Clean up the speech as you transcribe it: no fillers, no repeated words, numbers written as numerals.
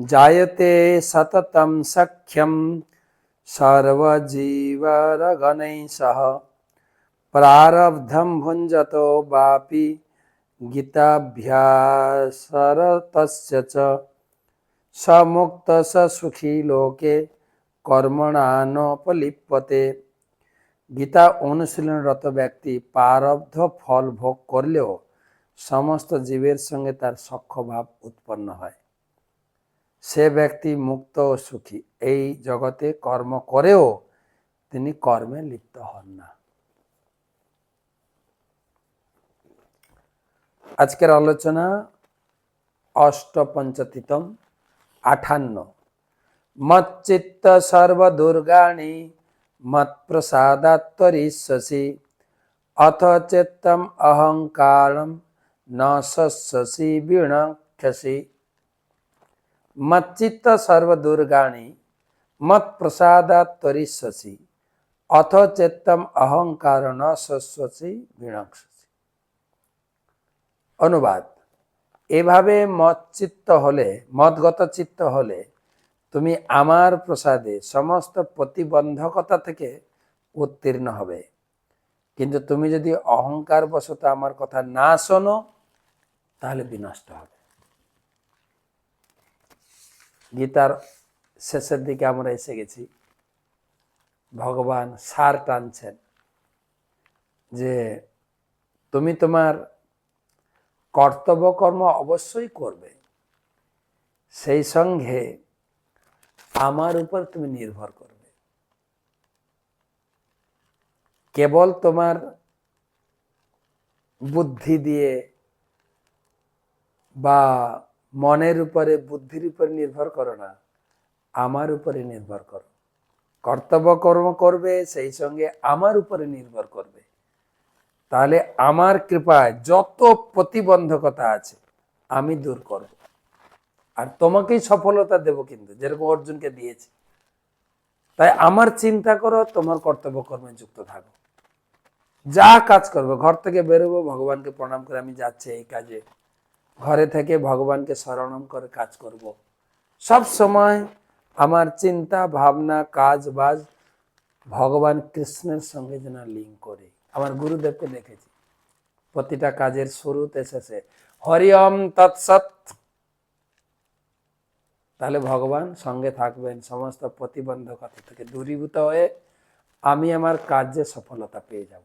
जायते सततं सख्यं सर्वजीवरगणैः सह प्रारब्धं भुञ्जतो वापि गीताभ्यासरतस्य च स मुक्त स सुखी लोके কর্মণা নোপলিপ্যতে। গীতা অনুশীলনরত ব্যক্তি প্রারব্ধ ফল ভোগ করলেও সমস্ত জীবের সঙ্গে তার সখ্যভাব উৎপন্ন হয়। সে ব্যক্তি মুক্ত ও সুখী। এই জগতে কর্ম করেও তিনি কর্মে লিপ্ত হন না। আজকের আলোচনা অষ্টপঞ্চতিতম 58। মচ্চিত্ত সর্বদুর্গাণি মৎপ্রসাদাত্তরিষ্যসি অথ চিত্তম অহংকারম ন শস্যসি বিনক্ষ্যসি। মচ্চিত্ত সর্বদুর্গাণি মৎপ্রসাদাত্তরিষ্যসি অথ চিত্তম অহংকার ন শস্যসি বিনক্ষ্যসি। অনুবাদ: এভাবে মৎচিত্ত হলে, মদগত চিত্ত হলে তুমি আমার প্রসাদে সমস্ত প্রতিবন্ধকতা থেকে উত্তীর্ণ হবে, কিন্তু তুমি যদি অহংকার বশত আমার কথা না শোনো তাহলে বিনষ্ট হবে। গীতার শেষের দিকে আমরা এসে গেছি। ভগবান সার টানছেন যে তুমি তোমার কর্তব্য কর্ম অবশ্যই করবে, সেই সঙ্গে আমার উপর তুমি নির্ভর করবে। কেবল তোমার বুদ্ধি দিয়ে বা মনের উপরে, বুদ্ধির উপর নির্ভর করো না, আমার উপরে নির্ভর করো। কর্তব্য কর্ম করবে, সেই সঙ্গে আমার উপরে নির্ভর করবে। তাহলে আমার কৃপায় যত প্রতিবন্ধকতা আছে আমি দূর করব, আর তোমাকেই সফলতা দেব, কিন্তু যেরকম অর্জুনকে দিয়েছি। তাই আমার চিন্তা করো, তোমার কর্তব্য কর্মে যুক্ত থাকো। যা কাজ করবো, ঘর থেকে বেরোবো ভগবানকে প্রণাম করে আমি যাচ্ছি এই কাজে, ঘরে থেকে ভগবানকে স্মরণ করে কাজ করব। সব সময় আমার চিন্তা ভাবনা কাজ বাজ ভগবান কৃষ্ণের সঙ্গে যেন লিঙ্ক করে। আমার গুরুদেবকে দেখেছি প্রতিটা কাজের শুরুতে শেষে হরি ওম তৎসৎ। তাহলে ভগবান সঙ্গে থাকবেন, সমস্ত প্রতিবন্ধকতা থেকে দূরীভূত হয়ে আমি আমার কাজে সফলতা পেয়ে যাব।